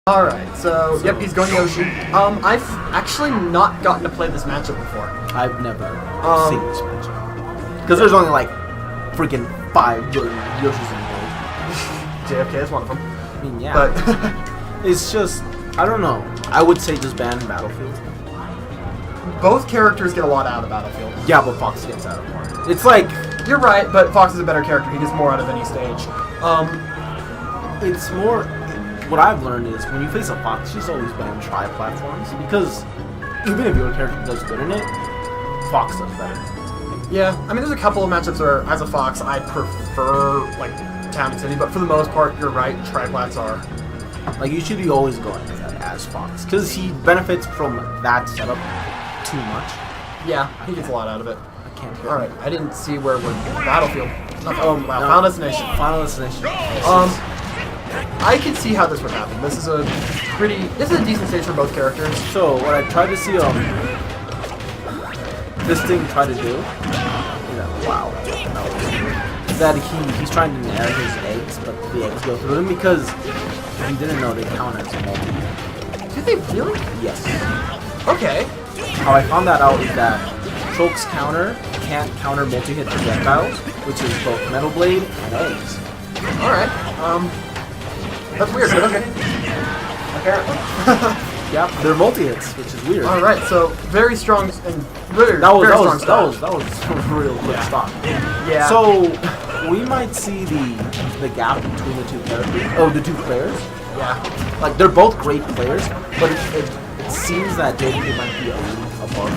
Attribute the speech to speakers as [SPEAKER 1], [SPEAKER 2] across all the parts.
[SPEAKER 1] Alright, so yep, he's going Yoshi. I've actually not gotten to play this matchup before.
[SPEAKER 2] I've never seen this matchup. Because there's only like freaking 5 Yoshis in the world.
[SPEAKER 1] JFK is one of them.
[SPEAKER 2] I mean, yeah.
[SPEAKER 1] But
[SPEAKER 2] it's just, I don't know. I would say just ban Battlefield.
[SPEAKER 1] both characters get a lot out of Battlefield.
[SPEAKER 2] Yeah, but Fox gets out of more. It's like,
[SPEAKER 1] you're right, but Fox is a better character. He gets more out of any stage.
[SPEAKER 2] It's more. What I've learned is when you face a Fox, just always ban tri-platforms because even if your character does good in it, Fox does better.
[SPEAKER 1] Yeah, I mean, there's a couple of matchups where, as a Fox, I prefer like Town and City, but for the most part, you're right. Tri-plats are
[SPEAKER 2] like you should be always going as Fox because he benefits from that setup too much.
[SPEAKER 1] Yeah, he gets a lot out of it.
[SPEAKER 2] I can't.
[SPEAKER 1] All right, I didn't see where we're Battlefield. Oh, wow, Final Destination.
[SPEAKER 2] Final Destination.
[SPEAKER 1] I can see how this would happen. This is a decent stage for both characters.
[SPEAKER 2] So what I tried to see this thing try to do, is that he's trying to nair his eggs, but the eggs go through him because he didn't know they count as a multi.
[SPEAKER 1] Do they really?
[SPEAKER 2] Yes.
[SPEAKER 1] Okay.
[SPEAKER 2] How I found that out is that Choke's counter can't counter multi-hit projectiles, which is both Metal Blade and eggs.
[SPEAKER 1] Alright. That's weird, but okay. Apparently.
[SPEAKER 2] Yeah, they're multi-hits, which is weird.
[SPEAKER 1] Alright, so very strong and very
[SPEAKER 2] that
[SPEAKER 1] strong
[SPEAKER 2] was a real quick stop.
[SPEAKER 1] Yeah.
[SPEAKER 2] So we might see the gap between the two characters. Oh, the two players.
[SPEAKER 1] Yeah.
[SPEAKER 2] Like they're both great players, but it seems that JFK might be a little above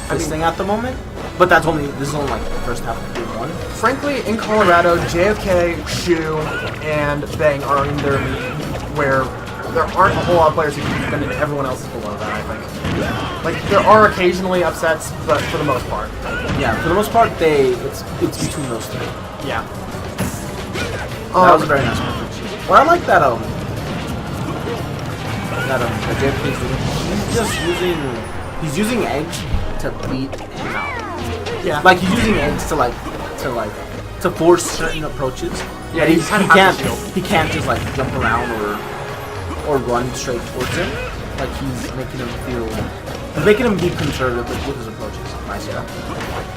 [SPEAKER 2] this thing at the moment. But this is only like the first half of game 1.
[SPEAKER 1] Frankly, in Colorado, JFK, Shu, and Bang are in their league, where there aren't a whole lot of players who can defend it. Everyone else is below that, I think.
[SPEAKER 2] Yeah.
[SPEAKER 1] Like, there are occasionally upsets, but for the most part.
[SPEAKER 2] Yeah, for the most part, it's between those three.
[SPEAKER 1] Yeah.
[SPEAKER 2] That was a very nice one. What I like that that JFK is doing, he's using eggs to beat him out.
[SPEAKER 1] Yeah.
[SPEAKER 2] Like he's using eggs to force certain approaches.
[SPEAKER 1] Yeah,
[SPEAKER 2] he
[SPEAKER 1] kind of
[SPEAKER 2] he can't just like jump around or run straight towards him. Like he's making him be conservative with his approaches. Nice.
[SPEAKER 1] Yeah.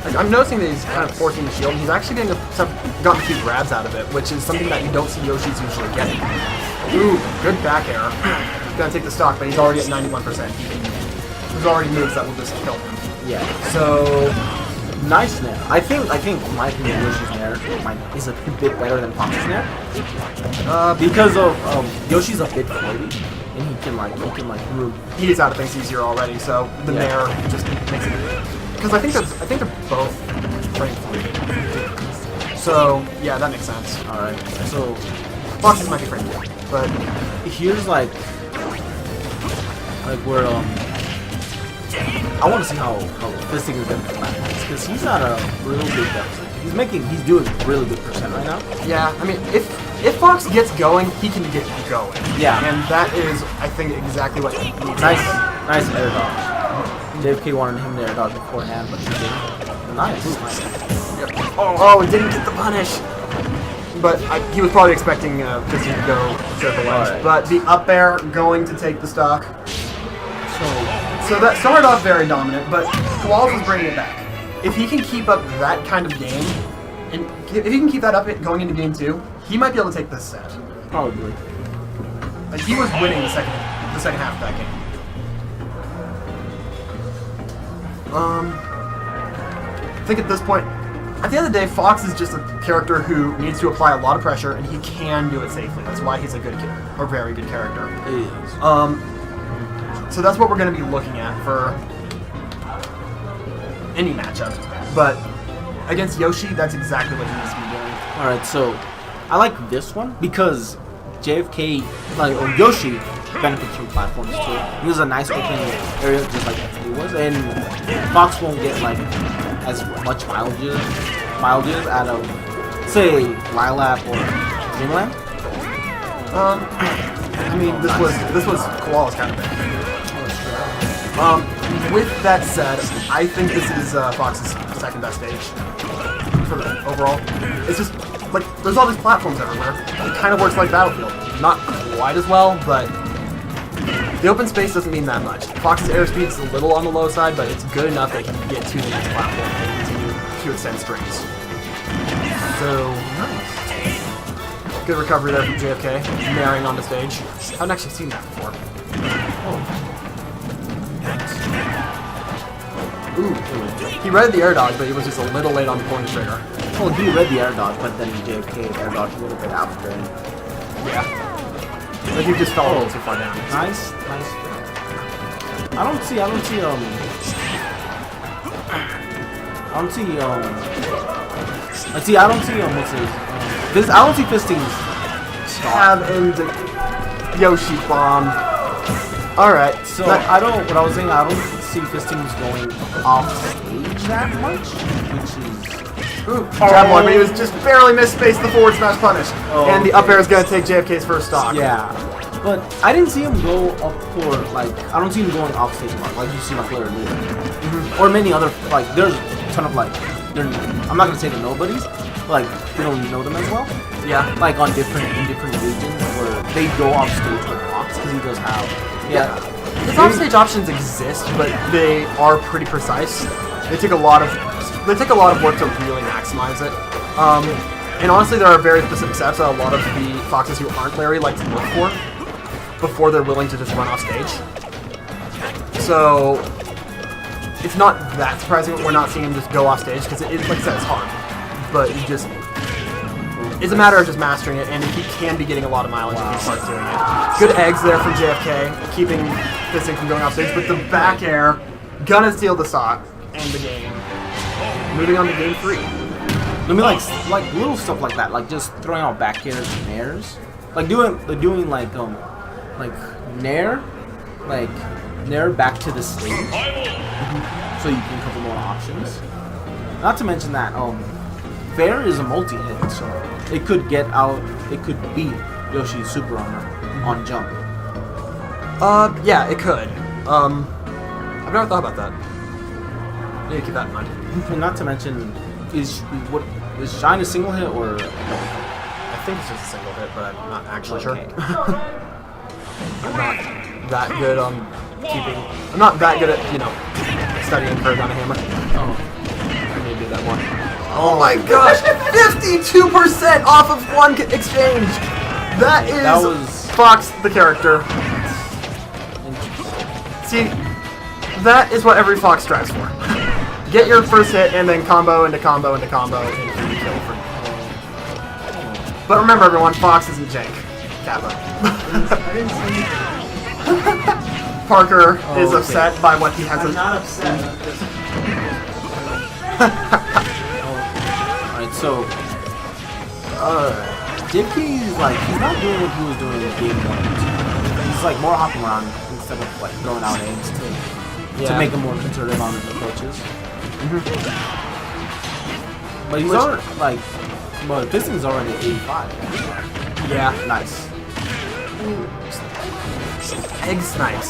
[SPEAKER 1] Like, I'm noticing that he's kind of forcing the shield. He's actually gotten a few grabs out of it, which is something that you don't see Yoshi's usually getting. Ooh, good back air. He's gonna take the stock, but he's already at 91%. There's already moves that will just kill him.
[SPEAKER 2] Yeah.
[SPEAKER 1] So
[SPEAKER 2] nice nair. I think in my opinion Yoshi's nair is a bit better than Fox's nair. Because of Yoshi's a bit floaty and he can move.
[SPEAKER 1] He gets out of things easier already, so the nair just makes it. Because I think they're both frame fluid. So yeah, that makes sense.
[SPEAKER 2] Alright. So
[SPEAKER 1] Fox's might be frame fluid, but
[SPEAKER 2] here's like where I want to see how this thing is going to come out because he's at a really big deficit. He's doing really good percent right now.
[SPEAKER 1] Yeah, I mean, if Fox gets going, he can get going.
[SPEAKER 2] Yeah,
[SPEAKER 1] and that is, I think, exactly what he needs.
[SPEAKER 2] Nice air dodge. JFK wanted him to air dodge beforehand, but he didn't. Nice.
[SPEAKER 1] Yep. Oh, and didn't get the punish. But he was probably expecting Fisting to go circle edge. Right. But the up air going to take the stock. So that started off very dominant, but Koalas is bringing it back. If he can keep up that kind of game, and if he can keep that up going into game 2, he might be able to take this set.
[SPEAKER 2] Probably.
[SPEAKER 1] Like he was winning the second half of that game. I think at this point, at the end of the day, Fox is just a character who needs to apply a lot of pressure, and he can do it safely. That's why he's a very good character.
[SPEAKER 2] He is.
[SPEAKER 1] So that's what we're going to be looking at for any matchup. But against Yoshi, that's exactly what he needs to be doing.
[SPEAKER 2] Alright, so I like this one because JFK, or Yoshi, benefits from platforms too. He was a nice open area just like FD was, and Fox won't get like as much mileages out of, say, Lilac or Dreamland.
[SPEAKER 1] I mean, this was Koalas kind of thing. With that said, I think this is Fox's second best stage for the overall. It's just like there's all these platforms everywhere. It kind of works like Battlefield. Not quite as well, but The open space doesn't mean that much. Fox's airspeed is a little on the low side, but it's good enough that he can get to the next platform and continue to extend strings. So, nice. Good recovery there from JFK, marrying on the stage. I haven't actually seen that before. Ooh, he read the air dodge, but he was just a little late on pulling the trigger.
[SPEAKER 2] Well, he read the air dodge, but then JFK air dodge a little bit after.
[SPEAKER 1] Yeah. But he just fell a little too far down.
[SPEAKER 2] Nice. I don't see, what's his, I don't see Fisting's
[SPEAKER 1] Stab into Yoshi bomb. Alright,
[SPEAKER 2] so what I was saying, I don't see Fisting's going off stage that much, which is...
[SPEAKER 1] Ooh, jab one, but he was just barely misspaced the forward smash punish. And the up air is going to take JFK's first stock.
[SPEAKER 2] Yeah. But I didn't see him go up for, like, I don't see him going off stage like you see McLaren leader. Or many other, like, there's a ton of, like, I'm not going to say the nobodies, but, like, they don't know them as well.
[SPEAKER 1] Yeah.
[SPEAKER 2] Like, in different regions where they go off stage with Fox, because he does have,
[SPEAKER 1] His offstage options exist, but they are pretty precise. They take a lot of work to really maximize it. And honestly, there are very specific steps that a lot of the Foxes who aren't Larry like to look for before they're willing to just run off stage. So it's not that surprising that we're not seeing him just go off stage, because it, like I said, it's hard. But it's a matter of just mastering it, and he can be getting a lot of mileage if he starts doing it. Good eggs there from JFK, keeping this thing from going off stage, but the back air gonna steal the stock and the game. Moving on to game 3.
[SPEAKER 2] I mean, like little stuff like that, like just throwing out back airs and nairs, like doing like nair back to the stage, so you can cover more options. Not to mention that fair is a multi-hit, so it could get out, it could beat Yoshi's super armor on jump.
[SPEAKER 1] Yeah, it could. I've never thought about that. Need to keep that in mind.
[SPEAKER 2] And not to mention, is Shine a single hit or?
[SPEAKER 1] I think it's just a single hit, but I'm not actually sure. I'm not that good on keeping. I'm not that good at studying curves on a hammer. Oh, I need to do that more. Oh my gosh! 52% off of one exchange. That was Fox the character. See, that is what every Fox strives for. Get your first hit and then combo into combo into combo into kill for. But remember, everyone, Fox isn't jank. Kappa. Parker is upset by what he has.
[SPEAKER 3] I'm not upset.
[SPEAKER 2] Alright, so JFK is like, he's not doing what he was doing in game 1. He's like more hopping around instead of like throwing out eggs to make him more conservative on his approaches. But he's already like, but Fisting's already at 85.
[SPEAKER 1] Yeah,
[SPEAKER 2] nice.
[SPEAKER 1] Egg snipes.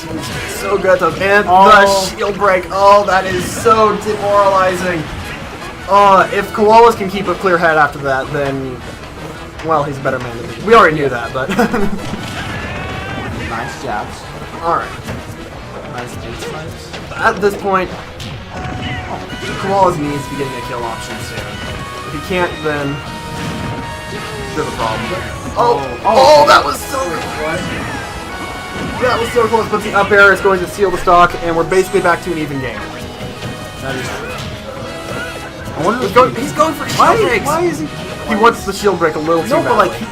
[SPEAKER 1] So good though. And the shield break. Oh, that is so demoralizing. If Koalas can keep a clear head after that, then, well, he's a better man than me. We already knew that, but.
[SPEAKER 2] Nice jabs.
[SPEAKER 1] Alright.
[SPEAKER 2] Nice egg snipes.
[SPEAKER 1] At this point, Koalas needs to be getting a kill option soon. If he can't, then there's a problem. Oh, that was so close. That was so close, but the up air is going to seal the stock, and we're basically back to an even game.
[SPEAKER 2] That is true.
[SPEAKER 1] I wonder he's going for shield breaks. Why is he? He wants the shield break a little too badly.
[SPEAKER 2] No, but like he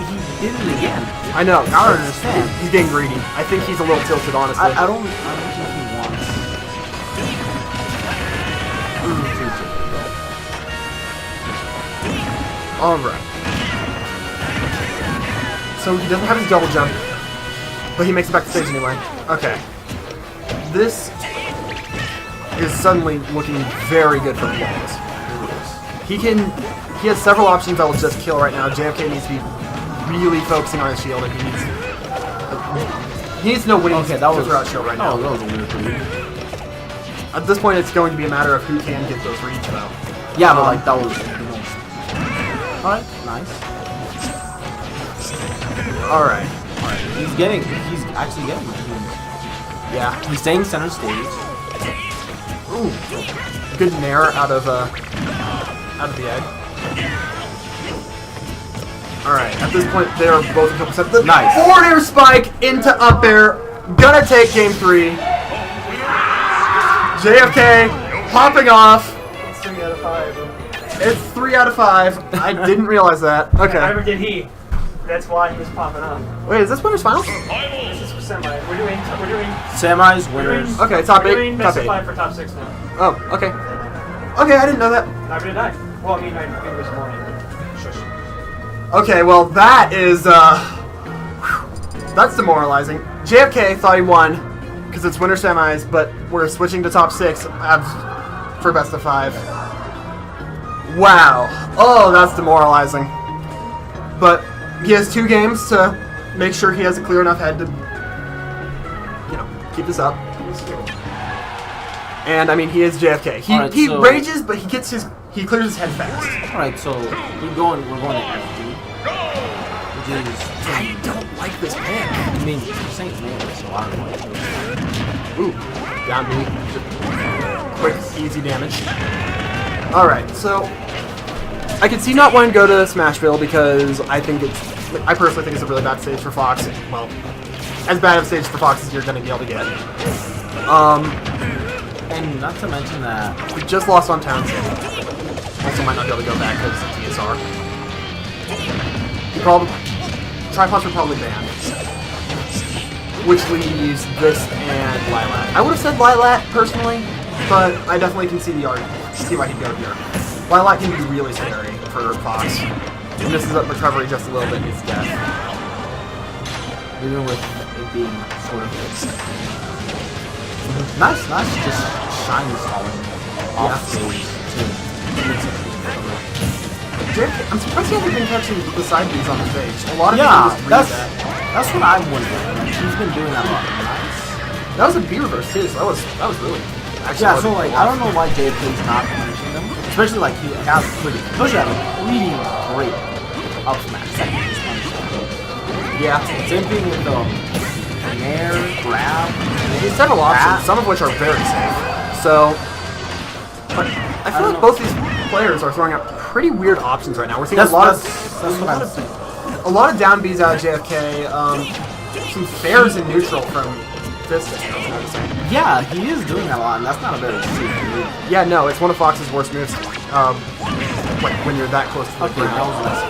[SPEAKER 2] did it again.
[SPEAKER 1] I know.
[SPEAKER 2] I don't understand.
[SPEAKER 1] He's getting greedy. I think he's a little tilted, honestly.
[SPEAKER 2] I don't think he wants.
[SPEAKER 1] Alright. So he doesn't have his double jump, but he makes it back to stage anyway. Okay. This is suddenly looking very good for Koalas. He has several options that will just kill right now. JFK needs to be really focusing on his shield, and he needs to know when he needs to throw out shield right now.
[SPEAKER 2] Oh, that was a weird read.
[SPEAKER 1] At this point, it's going to be a matter of who can get those reads, though.
[SPEAKER 2] Yeah, but like that was the most. Alright, nice.
[SPEAKER 1] Alright.
[SPEAKER 2] He's actually getting it.
[SPEAKER 1] Yeah.
[SPEAKER 2] He's staying center stage.
[SPEAKER 1] Ooh. Good nair out of the egg. Alright, at this point they are both a couple steps.
[SPEAKER 2] Nice.
[SPEAKER 1] Forward air spike into up air. Gonna take game 3. JFK popping off.
[SPEAKER 3] It's 3 out of 5.
[SPEAKER 1] It's 3 out of 5. I didn't realize that. Okay.
[SPEAKER 3] Neither did he. That's why he was popping up.
[SPEAKER 1] Wait, is this winners finals?
[SPEAKER 3] This is for semi. We're doing
[SPEAKER 2] Semis, winners.
[SPEAKER 1] Okay, top
[SPEAKER 3] we're
[SPEAKER 1] 8.
[SPEAKER 3] doing
[SPEAKER 1] Top
[SPEAKER 3] best of
[SPEAKER 1] 8.
[SPEAKER 3] 5 for top 6 now.
[SPEAKER 1] Oh, okay. Okay, I didn't know that.
[SPEAKER 3] Neither did I. Well, I mean, I think it was morning. Shush.
[SPEAKER 1] Okay, well that is that's demoralizing. JFK thought he won because it's winter semis, but we're switching to top 6 for best of 5. Wow. Oh, that's demoralizing. But he has 2 games to make sure he has a clear enough head to, you know, keep this up. And I mean, he is JFK. He rages, but he clears his head fast.
[SPEAKER 2] All right, so we're going to FD, which is.
[SPEAKER 1] I don't like this pick.
[SPEAKER 2] I mean, Saint Mary, so I don't like it.
[SPEAKER 1] Ooh, down B. Quick, easy damage. All right, so I can see not wanting to go to Smashville because I personally think it's a really bad stage for Fox. Well, as bad of a stage for Fox as you're going to be able to get.
[SPEAKER 2] And not to mention that
[SPEAKER 1] We just lost on Town City. Also might not be able to go back because of TSR. Tripods are probably banned. Which leaves this and Lilat. I would have said Lilat personally, but I definitely can see the argument. See why he'd go here. Lilat can be really scary for Fox. He misses up recovery just a little bit, he's dead.
[SPEAKER 2] even with it being sort of nice, just shiny stalling off stage too.
[SPEAKER 1] I'm surprised he hasn't been catching the side Bs on the stage. A lot of
[SPEAKER 2] Yeah,
[SPEAKER 1] people just read that.
[SPEAKER 2] that's what I'm wondering. He's been doing that a lot.
[SPEAKER 1] That was a B reverse too, so that was really actually.
[SPEAKER 2] Yeah, so like I don't know why JFK's not punishing them. Especially like he has Yoshi had a really great up smash that he just punished them.
[SPEAKER 1] Yeah.
[SPEAKER 2] Same thing with the nair, grab.
[SPEAKER 1] He's several options, some of which are very safe. So but I feel like both these players are throwing out pretty weird options right now. We're seeing a lot of down Bs out of JFK, some fairs in neutral from Fisting.
[SPEAKER 2] Yeah, he is doing that a lot, and that's not a very safe move.
[SPEAKER 1] Yeah, no, it's one of Fox's worst moves. Like when you're that close to the
[SPEAKER 2] Okay, that was nice.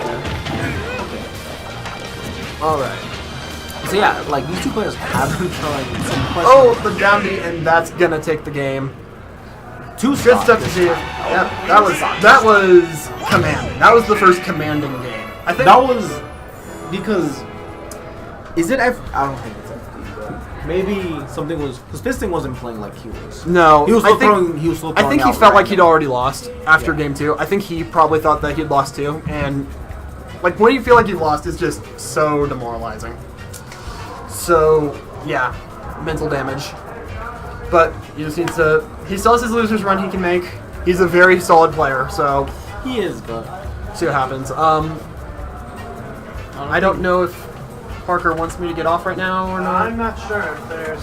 [SPEAKER 1] Alright.
[SPEAKER 2] So yeah, like these two players have been throwing some questions.
[SPEAKER 1] Oh, the down B, and that's gonna take the game.
[SPEAKER 2] Two
[SPEAKER 1] Good stuff to see. Yeah, that was commanding. That was the first commanding game. I think
[SPEAKER 2] that was because is it F? I don't think it's FD, but maybe something was because Fisting wasn't playing like he was.
[SPEAKER 1] No,
[SPEAKER 2] he was still throwing.
[SPEAKER 1] I think he felt like he'd already lost after game 2. I think he probably thought that he'd lost too, and like when you feel like you've lost, it's just so demoralizing. So yeah, mental damage. But he just needs to. He still has his losers run he can make. He's a very solid player, so
[SPEAKER 2] he is. But
[SPEAKER 1] see what happens. I don't know if Parker wants me to get off right now or not.
[SPEAKER 3] I'm not sure if there's